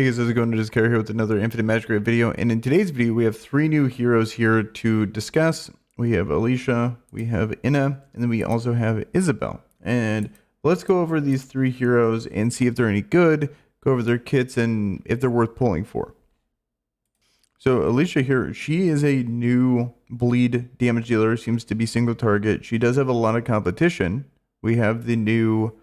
Hey guys, how's it going? It is Kire here with another Infinite Magicraid video, and in today's video we have three new heroes here to discuss. We have Alicia, we have Inna, and then we also have Isabelle. And let's go over these three heroes and see if they're any good, go over their kits, and if they're worth pulling for. So Alicia here, she is a new bleed damage dealer, seems to be single target. She does have a lot of competition. We have the new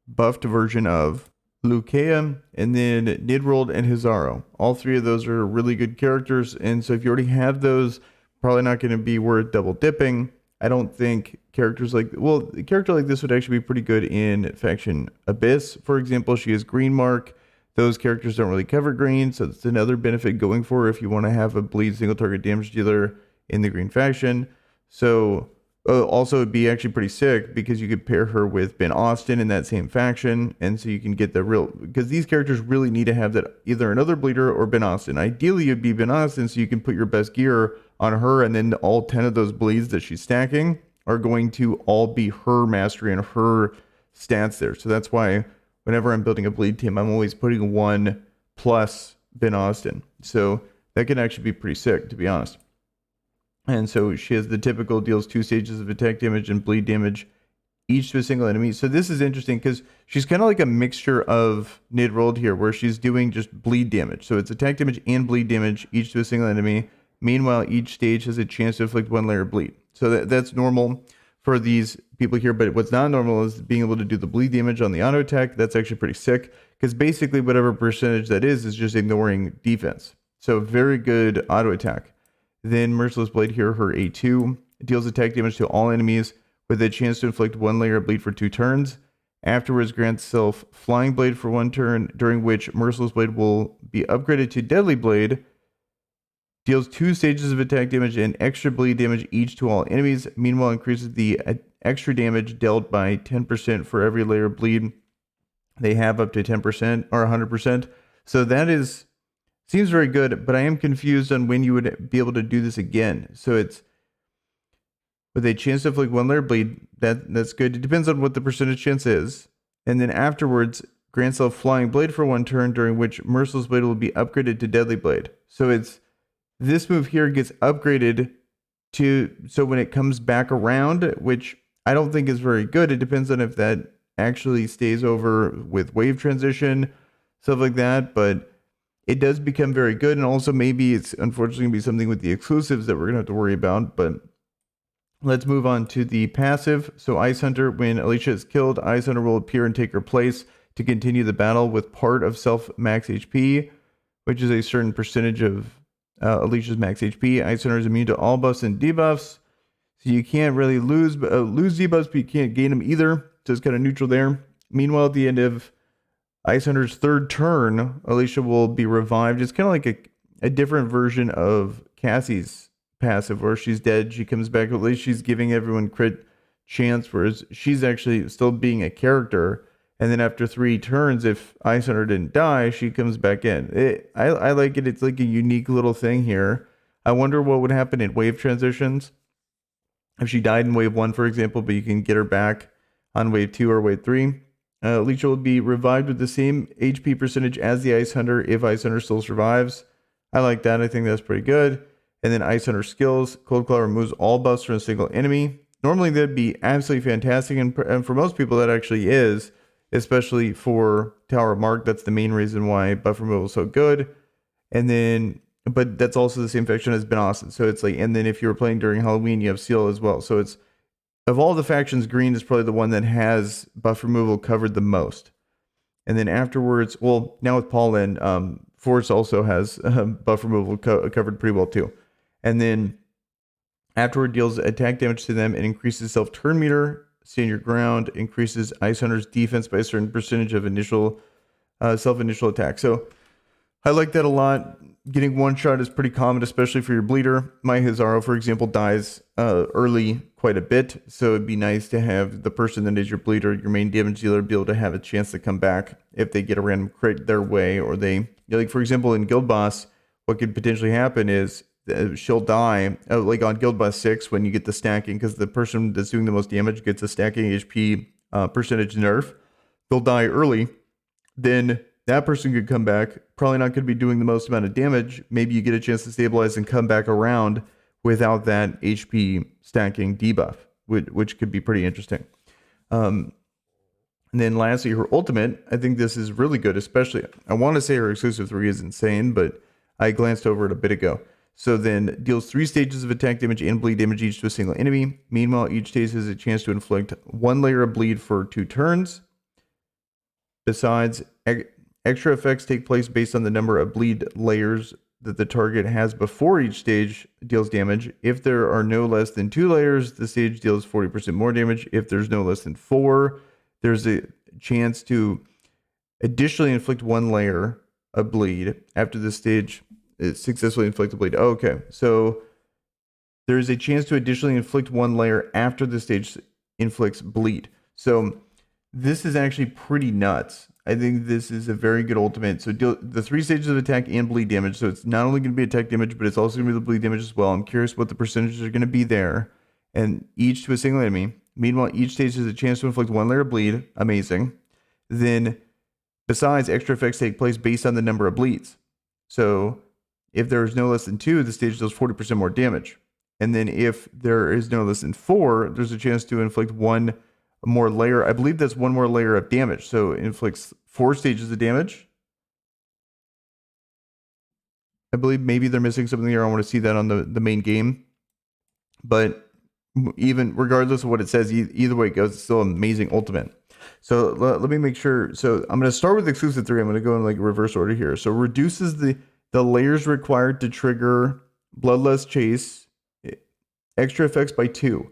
buffed version of Lucia, and then Nidrold and Hizaro. All three of those are really good characters, and so if you already have those, probably not going to be worth double dipping. I don't think characters like, well, a character like this would actually be pretty good in Faction Abyss. For example, she has Green Mark. Those characters don't really cover green, so it's another benefit going for if you want to have a bleed single target damage dealer in the green faction. So also, it'd be actually pretty sick because you could pair her with Ben Austin in that same faction, and so you can get the real, because these characters really need to have that either another bleeder or Ben Austin. Ideally, it'd be Ben Austin, so you can put your best gear on her, and then all 10 of those bleeds that she's stacking are going to all be her mastery and her stats there. So that's why whenever I'm building a bleed team, I'm always putting one plus Ben Austin. So that can actually be pretty sick, to be honest. And so she has the typical deals 2 stages of attack damage and bleed damage each to a single enemy. So this is interesting because she's kind of like a mixture of Nidrold here, where she's doing just bleed damage. So it's attack damage and bleed damage each to a single enemy. Meanwhile, each stage has a chance to inflict 1 layer of bleed. So that's normal for these people here. But what's not normal is being able to do the bleed damage on the auto attack. That's actually pretty sick because basically whatever percentage that is just ignoring defense. So very good auto attack. Then Merciless Blade here, her A2, deals attack damage to all enemies with a chance to inflict 1 layer of bleed for 2 turns. Afterwards, grants self Flying Blade for 1 turn, during which Merciless Blade will be upgraded to Deadly Blade. Deals 2 stages of attack damage and extra bleed damage each to all enemies. Meanwhile, increases the extra damage dealt by 10% for every layer of bleed they have up to 10% or 100%. So that is... seems very good, but I am confused on when you would be able to do this again. So it's with a chance to inflict 1 layer bleed. That's good. It depends on what the percentage chance is. And then afterwards, grants self Flying Blade for 1 turn, during which Merciless Blade will be upgraded to Deadly Blade. So it's this move here gets upgraded to, so when it comes back around, which I don't think is very good. It depends on if that actually stays over with wave transition, stuff like that. But it does become very good, and also maybe it's unfortunately going to be something with the exclusives that we're going to have to worry about. But let's move on to the passive. So Ice Hunter, when Alicia is killed, Ice Hunter will appear and take her place to continue the battle with part of self max HP, which is a certain percentage of Alicia's max HP. Ice Hunter is immune to all buffs and debuffs, so you can't really lose debuffs, but you can't gain them either. So it's kind of neutral there. Meanwhile, at the end of Ice Hunter's 3rd turn, Alicia will be revived. It's kind of like a different version of Cassie's passive, where she's dead, she comes back. At least she's giving everyone crit chance, whereas she's actually still being a character. And then after 3 turns, if Ice Hunter didn't die, she comes back in. I like it. It's like a unique little thing here. I wonder what would happen in wave transitions. If she died in wave 1, for example, but you can get her back on wave 2 or wave 3. Alicia will be revived with the same HP percentage as the Ice Hunter if Ice Hunter still survives. I like that. I think that's pretty good. And then Ice Hunter skills. Cold Claw removes all buffs from a single enemy. Normally that'd be absolutely fantastic, and for most people that actually is, especially for Tower of Mark. That's the main reason why buff removal is so good. And then, but that's also the same faction as Ben Austin. So it's like, and then if you were playing during Halloween, you have Seal as well. So it's, of all the factions, green is probably the one that has buff removal covered the most. And then afterwards, well, now with Paulin, Force also has buff removal covered pretty well too. And then afterward, deals attack damage to them and increases self-turn meter, stand your ground, increases Ice Hunter's defense by a certain percentage of initial self-initial attack. So I like that a lot. Getting 1 shot is pretty common, especially for your bleeder. My Hizaro, for example, dies early quite a bit, so it'd be nice to have the person that is your bleeder, your main damage dealer, be able to have a chance to come back if they get a random crit their way, or they, like for example in Guild Boss, what could potentially happen is she'll die, like on Guild Boss 6 when you get the stacking, because the person that's doing the most damage gets a stacking HP percentage nerf. They'll die early, then that person could come back, probably not going to be doing the most amount of damage. Maybe you get a chance to stabilize and come back around without that HP stacking debuff, which could be pretty interesting. And then lastly, her ultimate, I think this is really good, especially, I want to say her exclusive 3 is insane, but I glanced over it a bit ago. So then deals 3 stages of attack damage and bleed damage each to a single enemy. Meanwhile, each stage has a chance to inflict 1 layer of bleed for 2 turns. Besides, extra effects take place based on the number of bleed layers that the target has before each stage deals damage. If there are no less than 2 layers, the stage deals 40% more damage. If there's no less than 4, there's a chance to additionally inflict 1 layer of bleed after the stage is successfully inflicted bleed. Okay, so there's a chance to additionally inflict 1 layer after the stage inflicts bleed. So this is actually pretty nuts. I think this is a very good ultimate. So the 3 stages of attack and bleed damage. So it's not only going to be attack damage, but it's also going to be the bleed damage as well. I'm curious what the percentages are going to be there. And each to a single enemy. Meanwhile, each stage has a chance to inflict 1 layer of bleed. Amazing. Then, besides, extra effects take place based on the number of bleeds. So if there is no less than 2, the stage does 40% more damage. And then if there is no less than 4, there's a chance to inflict 1 more layer. I believe that's 1 more layer of damage. So it inflicts 4 stages of damage. I believe maybe they're missing something here. I want to see that on the main game. But even regardless of what it says, either way it goes, it's still an amazing ultimate. So let me make sure. So I'm going to start with exclusive 3. I'm going to go in like reverse order here. So reduces the layers required to trigger Bloodlust Chase extra effects by 2.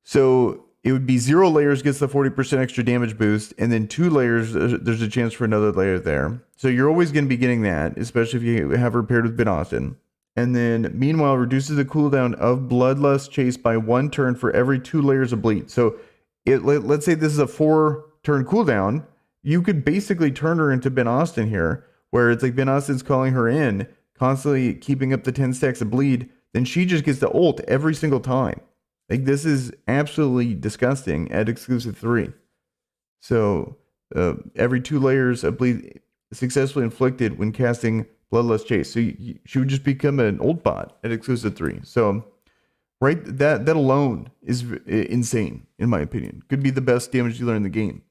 So it would be 0 layers gets the 40% extra damage boost, and then 2 layers, there's a chance for another layer there. So you're always going to be getting that, especially if you have her paired with Ben Austin. And then, meanwhile, reduces the cooldown of Bloodlust Chase by 1 turn for every 2 layers of bleed. So let's say this is a 4-turn cooldown. You could basically turn her into Ben Austin here, where it's like Ben Austin's calling her in, constantly keeping up the 10 stacks of bleed. Then she just gets the ult every single time. Like, this is absolutely disgusting at exclusive 3. So every 2 layers of bleed successfully inflicted when casting Bloodlust Chase. So she would just become an ult bot at exclusive 3. So right, that alone is insane, in my opinion. Could be the best damage dealer in the game,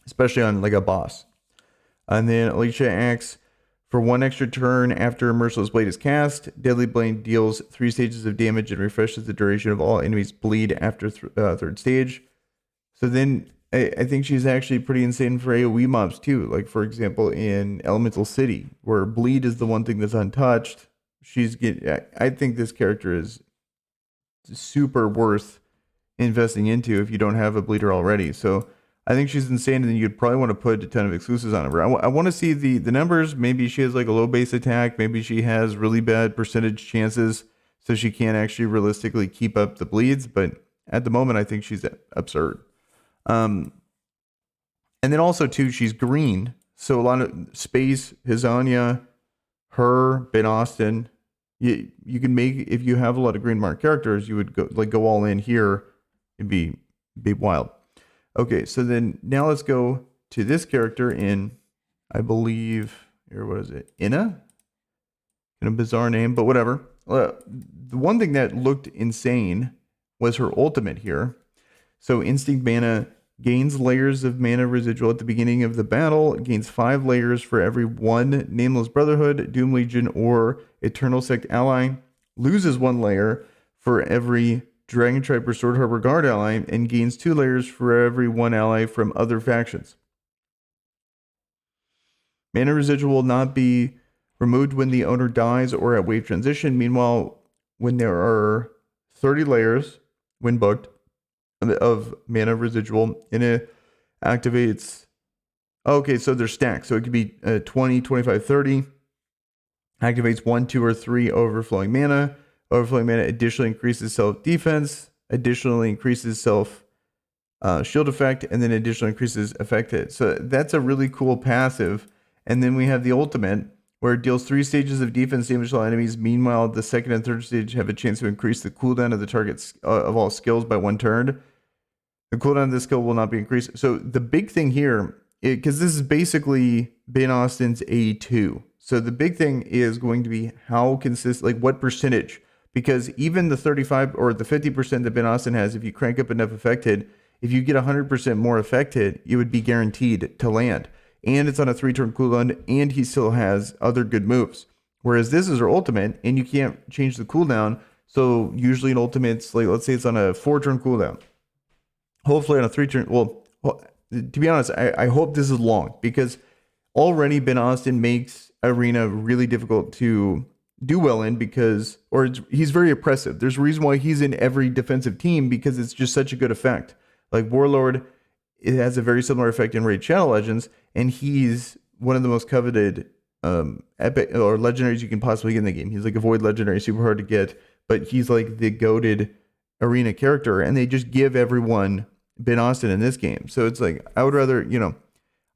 especially on like a boss. And then Alicia acts for 1 extra turn after Merciless Blade is cast. Deadly Blade deals 3 stages of damage and refreshes the duration of all enemies' bleed after 3rd stage. So then I think she's actually pretty insane for AoE mobs too. Like, for example, in Elemental City, where bleed is the one thing that's untouched. I think this character is super worth investing into if you don't have a bleeder already. So I think she's insane, and then you'd probably want to put a ton of exclusives on her. I want to see the numbers. Maybe she has like a low base attack. Maybe she has really bad percentage chances, so she can't actually realistically keep up the bleeds. But at the moment, I think she's absurd. And then also too, she's green. So a lot of space, Hizania, her, Ben Austin. You can make, if you have a lot of green mark characters, you would go all in here. It'd be wild. Okay, so then now let's go to this character in, I believe, here, what is it? Inna? In a bizarre name, but whatever. The one thing that looked insane was her ultimate here. So Instinct Mana gains layers of mana residual at the beginning of the battle, gains 5 layers for every 1 Nameless Brotherhood, Doom Legion, or Eternal Sect ally, loses 1 layer for every Dragon Tribe or Sword Harbor Guard ally, and gains 2 layers for every 1 ally from other factions. Mana residual will not be removed when the owner dies or at wave transition. Meanwhile, when there are 30 layers, when booked, of mana residual, and it activates. Okay, so they're stacked. So it could be 20, 25, 30. Activates 1, 2, or 3 overflowing mana. Overflowing mana additionally increases self-defense, additionally increases self-shield effect, and then additionally increases effect hit. So that's a really cool passive. And then we have the ultimate, where it deals 3 stages of defense damage to all enemies. Meanwhile, the 2nd and 3rd stage have a chance to increase the cooldown of the target's of all skills by 1 turn. The cooldown of this skill will not be increased. So the big thing here because this is basically Ben Austin's A2. So the big thing is going to be how consistent, like what percentage, because even the 35 or the 50% that Ben Austin has, if you crank up enough effect hit, if you get 100% more effect hit, you would be guaranteed to land. And it's on a 3-turn cooldown, and he still has other good moves. Whereas this is her ultimate, and you can't change the cooldown. So usually in ultimates, like let's say it's on a 4-turn cooldown. Hopefully on a 3-turn, well, to be honest, I hope this is long, because already Ben Austin makes Arena really difficult to do well in, because, or he's very oppressive. There's a reason why he's in every defensive team, because it's just such a good effect. Like Warlord, it has a very similar effect in Raid Shadow Legends, and he's one of the most coveted epic or legendaries you can possibly get in the game. He's like a void legendary, super hard to get, but he's like the goated Arena character, and they just give everyone Ben Austin in this game. So it's like, I would rather,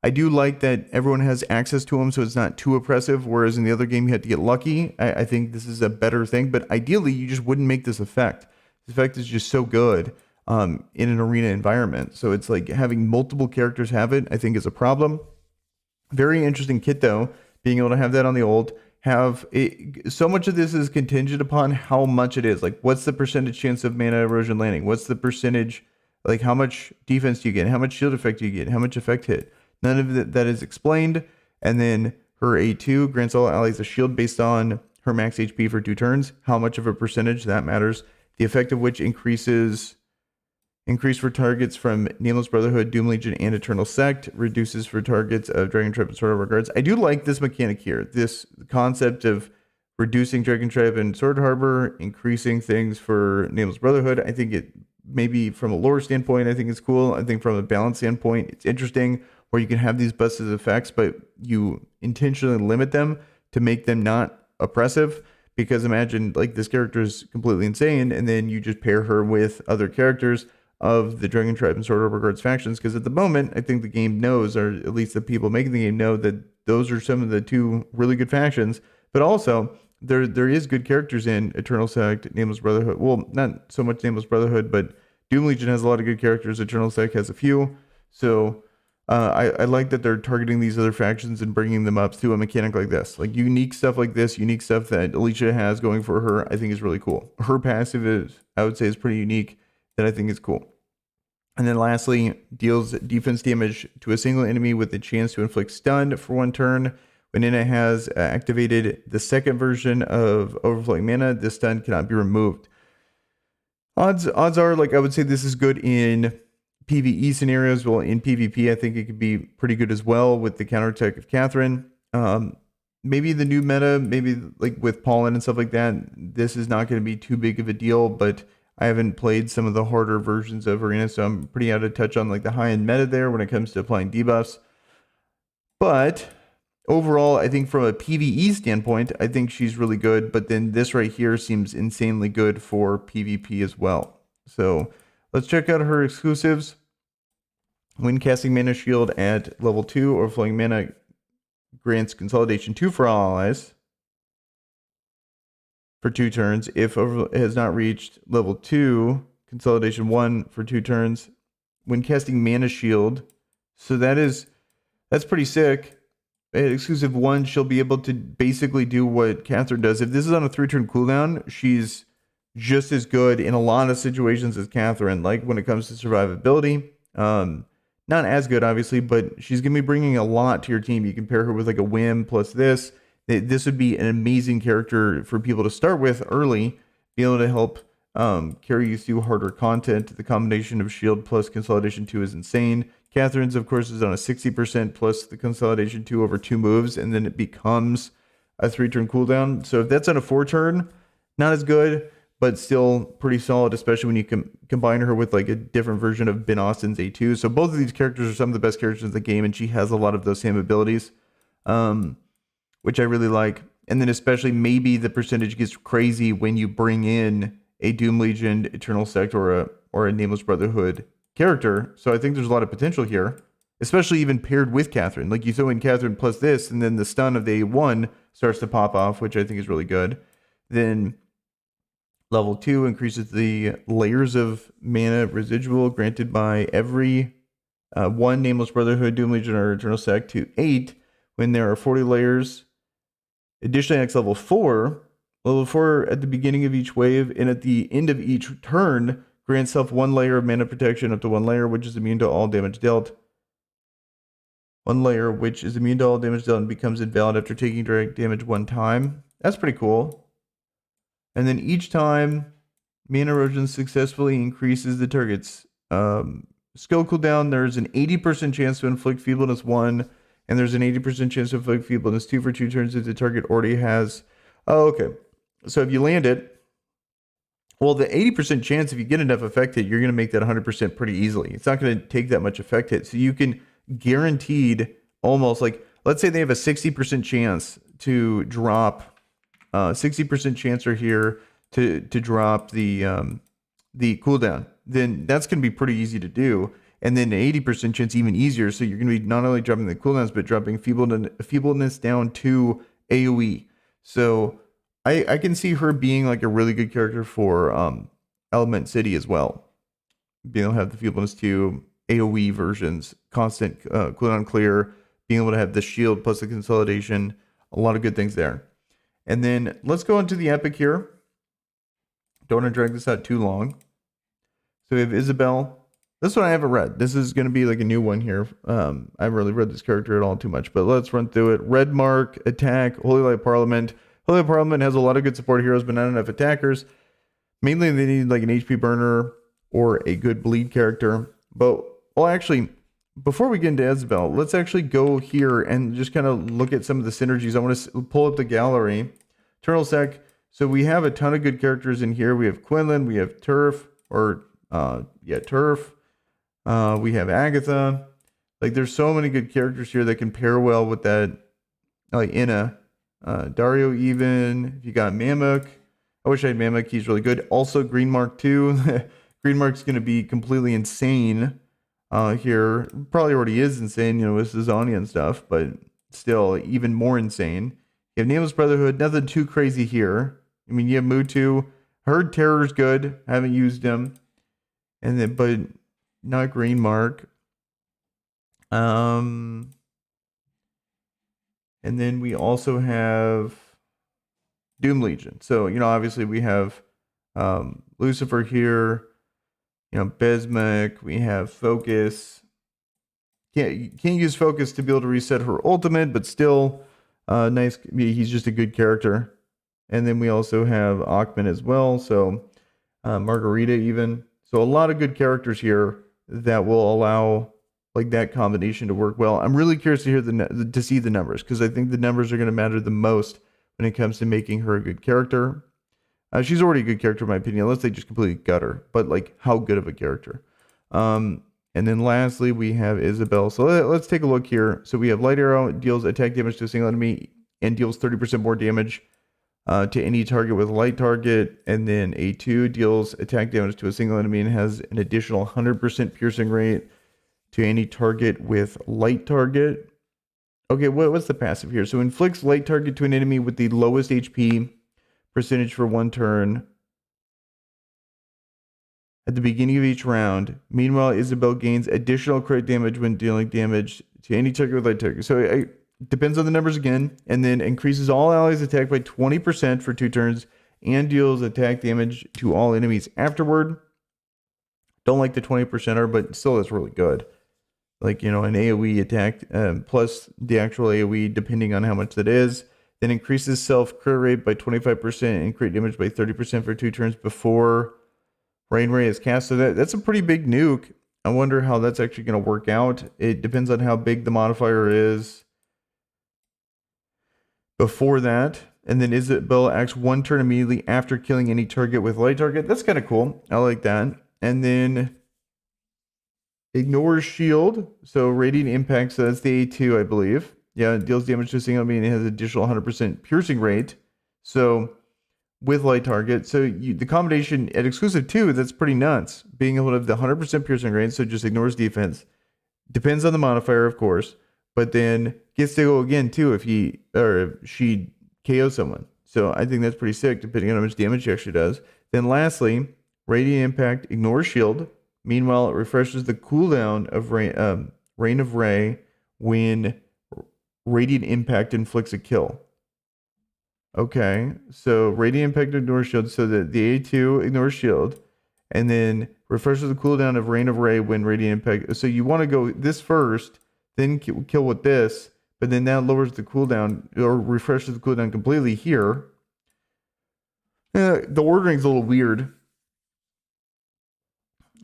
I do like that everyone has access to him, so it's not too oppressive, whereas in the other game you had to get lucky. I think this is a better thing, but ideally you just wouldn't make this effect. This effect is just so good in an Arena environment. So it's like having multiple characters have it, I think, is a problem. Very interesting kit though, being able to have that on the old. So much of this is contingent upon how much it is. Like, what's the percentage chance of mana erosion landing? What's the percentage, like how much defense do you get? How much shield effect do you get? How much effect hit? None of that is explained. And then her A2 grants all allies a shield based on her max HP for 2 turns. How much of a percentage that matters? The effect of which increase for targets from Nameless Brotherhood, Doom Legion, and Eternal Sect. Reduces for targets of Dragon Tribe and Sword Harbor guards. I do like this mechanic here. This concept of reducing Dragon Tribe and Sword Harbor, increasing things for Nameless Brotherhood. I think it, maybe from a lore standpoint, I think it's cool. I think from a balance standpoint, it's interesting, where you can have these busted effects, but you intentionally limit them to make them not oppressive. Because imagine, like, this character is completely insane, and then you just pair her with other characters of the Dragon Tribe and Sword Harbor Guards factions, because at the moment, I think the game knows, or at least the people making the game know, that those are some of the 2 really good factions. But also, there is good characters in Eternal Sect, Nameless Brotherhood. Well, not so much Nameless Brotherhood, but Doom Legion has a lot of good characters. Eternal Sect has a few. So I like that they're targeting these other factions and bringing them up through a mechanic like this. Like unique stuff like this, unique stuff that Alicia has going for her, I think is really cool. Her passive is, I would say, is pretty unique, that I think is cool. And then lastly, deals defense damage to a single enemy with the chance to inflict stun for 1 turn. When Inna has activated the second version of Overflowing Mana, this stun cannot be removed. Odds are, like, I would say this is good in PvE scenarios. Well, in PvP, I think it could be pretty good as well with the counterattack of Catherine. Maybe the new meta, maybe like with Pollen and stuff like that, this is not going to be too big of a deal, but I haven't played some of the harder versions of Arena, so I'm pretty out of touch on like the high-end meta there when it comes to applying debuffs. But overall, I think from a PvE standpoint, I think she's really good, but then this right here seems insanely good for PvP as well. So let's check out her exclusives. When casting Mana Shield at level 2, Overflowing Mana grants Consolidation 2 for all allies for 2 turns. If it has not reached level 2, Consolidation 1 for 2 turns. When casting Mana Shield, so that's pretty sick. At exclusive 1, she'll be able to basically do what Catherine does. If this is on a 3-turn cooldown, she's just as good in a lot of situations as Catherine, like when it comes to survivability. Not as good, obviously, but she's going to be bringing a lot to your team. You can pair her with like a Whim plus this. This would be an amazing character for people to start with early, be able to help carry you through harder content. The combination of Shield plus Consolidation 2 is insane. Catherine's, of course, is on a 60% plus the Consolidation 2 over 2 moves, and then it becomes a 3-turn cooldown. So if that's on a 4-turn, not as good, but still pretty solid, especially when you combine her with like a different version of Ben Austin's A2. So both of these characters are some of the best characters in the game, and she has a lot of those same abilities, which I really like. And then especially maybe the percentage gets crazy when you bring in a Doom Legion, Eternal Sect, or a Nameless Brotherhood character. So I think there's a lot of potential here, especially even paired with Catherine. Like you throw in Catherine plus this, and then the stun of the A1 starts to pop off, which I think is really good. Then level 2 increases the layers of mana residual granted by every 1 Nameless Brotherhood, Doom Legion, or Eternal Sect to 8 when there are 40 layers. Additionally, next level 4 at the beginning of each wave and at the end of each turn grants self 1 layer of mana protection up to 1 layer, which is immune to all damage dealt. 1 layer which is immune to all damage dealt and becomes invalid after taking direct damage 1 time. That's pretty cool. And then each time mana erosion successfully increases the target's skill cooldown, there's an 80% chance to inflict feebleness 1, and there's an 80% chance to inflict feebleness 2 for 2 turns if the target already has. Oh, okay. So if you land it, well, the 80% chance, if you get enough effect hit, you're going to make that 100% pretty easily. It's not going to take that much effect hit. So you can guaranteed almost, like, let's say they have a 60% chance to drop, 60% chance are here to drop the cooldown. Then that's going to be pretty easy to do. And then 80% chance even easier. So you're going to be not only dropping the cooldowns, but dropping feebleness down to AoE. So I can see her being like a really good character for Element City as well. Being able to have the feebleness 2 AoE versions, constant cooldown clear, being able to have the shield plus the consolidation, a lot of good things there. And then let's go into the epic here. Don't want to drag this out too long. So we have Isabelle. This one I haven't read. This is going to be like a new one here. I haven't really read this character at all too much, but let's run through it. Red Mark, Attack, Holy Light Parliament. Holy Light Parliament has a lot of good support heroes, but not enough attackers. Mainly they need like an HP burner or a good bleed character. But, well, actually, before we get into Isabelle, let's actually go here and just kind of look at some of the synergies. I want to pull up the gallery. Eternal Sec. So we have a ton of good characters in here. We have Quinlan, we have Turf, Turf. We have Agatha. Like, there's so many good characters here that can pair well with that, like Inna. Dario even. If you got Mammoth. I wish I had Mammoth. He's really good. Also, Green Mark too. Green Mark's going to be completely insane here. Probably already is insane, you know, with Zizania and stuff, but still even more insane. You have Nameless Brotherhood. Nothing too crazy here. I mean, you have Mutu. Heard Terror's good. Haven't used him. And then, but not Green Mark. And then we also have Doom Legion. So, you know, obviously we have Lucifer here. You know, Besmek. We have Focus. You can't use Focus to be able to reset her ultimate, but still nice. He's just a good character. And then we also have Achman as well. So Margarita even. So a lot of good characters here that will allow like that combination to work well. I'm really curious to hear to see the numbers, because I think the numbers are going to matter the most when it comes to making her a good character. She's already a good character in my opinion, unless they just completely gut her. But like, how good of a character? And then lastly, we have Isabelle. So let's take a look here. So we have Light Arrow, deals attack damage to a single enemy and deals 30% more damage to any target with light target. And then A2 deals attack damage to a single enemy and has an additional 100% piercing rate to any target with light target. Okay, what's the passive here? So inflicts light target to an enemy with the lowest HP percentage for 1 turn at the beginning of each round. Meanwhile, Isabelle gains additional crit damage when dealing damage to any target with light target. So it depends on the numbers again. And then increases all allies' attack by 20% for 2 turns and deals attack damage to all enemies afterward. Don't like the 20%er, but still that's really good. Like, you know, an AoE attack plus the actual AoE, depending on how much that is. Then increases self crit rate by 25% and crit damage by 30% for 2 turns before Rain Ray is cast. So that's a pretty big nuke. I wonder how that's actually going to work out. It depends on how big the modifier is before that. And then Isabelle acts 1 turn immediately after killing any target with light target. That's kind of cool. I like that. And then ignores shield. So radiant impact. So that's the A2, I believe. Yeah, it deals damage to a single enemy and it has additional 100% piercing rate. So with light target. So the combination at exclusive 2, that's pretty nuts. Being able to have the 100% piercing rate, so just ignores defense. Depends on the modifier, of course. But then gets to go again too if he or if she KOs someone. So I think that's pretty sick, depending on how much damage she actually does. Then lastly, radiant impact, ignores shield. Meanwhile, it refreshes the cooldown of Rain of Ray when Radiant Impact inflicts a kill. Okay, so Radiant Impact ignores shield, so that the A2 ignores shield, and then refreshes the cooldown of Rain of Ray when Radiant Impact. So you want to go this first, then kill with this, but then that lowers the cooldown or refreshes the cooldown completely here. The ordering's a little weird.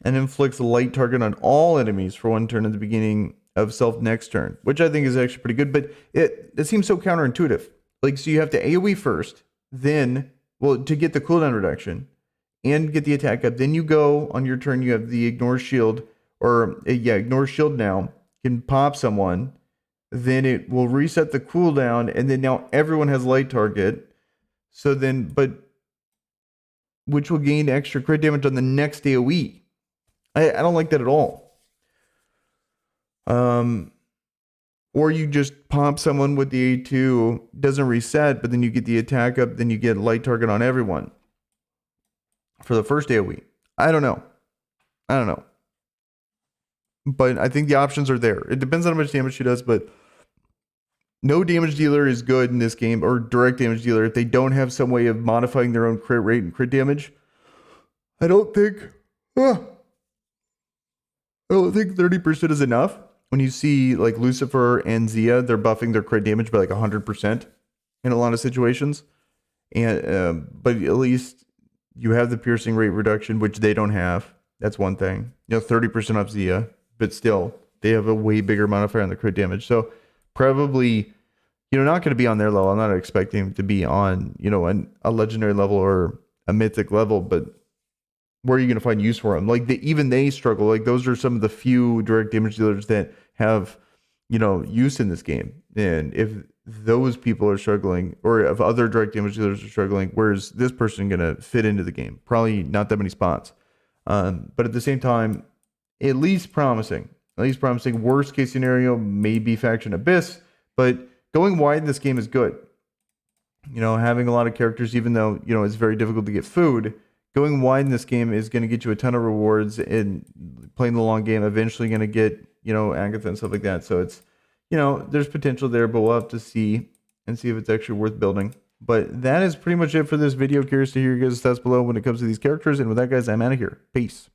And inflicts a light target on all enemies for 1 turn at the beginning of self next turn, which I think is actually pretty good, but it seems so counterintuitive. Like, so you have to AoE first, then, well, to get the cooldown reduction and get the attack up, then you go on your turn, you have the ignore shield, or ignore shield now, can pop someone, then it will reset the cooldown, and then now everyone has light target. So then, but which will gain extra crit damage on the next AoE. I don't like that at all. Or you just pop someone with the A2, doesn't reset, but then you get the attack up, then you get light target on everyone for the first AoE. I don't know. But I think the options are there. It depends on how much damage she does, but no damage dealer is good in this game, or direct damage dealer, if they don't have some way of modifying their own crit rate and crit damage. I don't think 30% is enough. When you see like Lucifer and Zia, they're buffing their crit damage by like 100% in a lot of situations. And but at least you have the piercing rate reduction, which they don't have. That's one thing. 30% off Zia, but still they have a way bigger modifier on the crit damage. So probably, not going to be on their level. I'm not expecting them to be on, a legendary level or a mythic level, but where are you going to find use for them? Like even they struggle. Like those are some of the few direct damage dealers that have, use in this game. And if those people are struggling, or if other direct damage dealers are struggling, where's this person going to fit into the game? Probably not that many spots. But at the same time, at least promising. Worst case scenario, maybe Faction Abyss, but going wide in this game is good. Having a lot of characters, even though, it's very difficult to get food, going wide in this game is going to get you a ton of rewards, and playing the long game, eventually going to get, Agatha and stuff like that. So it's, there's potential there, but we'll have to see and see if it's actually worth building. But that is pretty much it for this video. Curious to hear your guys' thoughts below when it comes to these characters. And with that, guys, I'm out of here. Peace.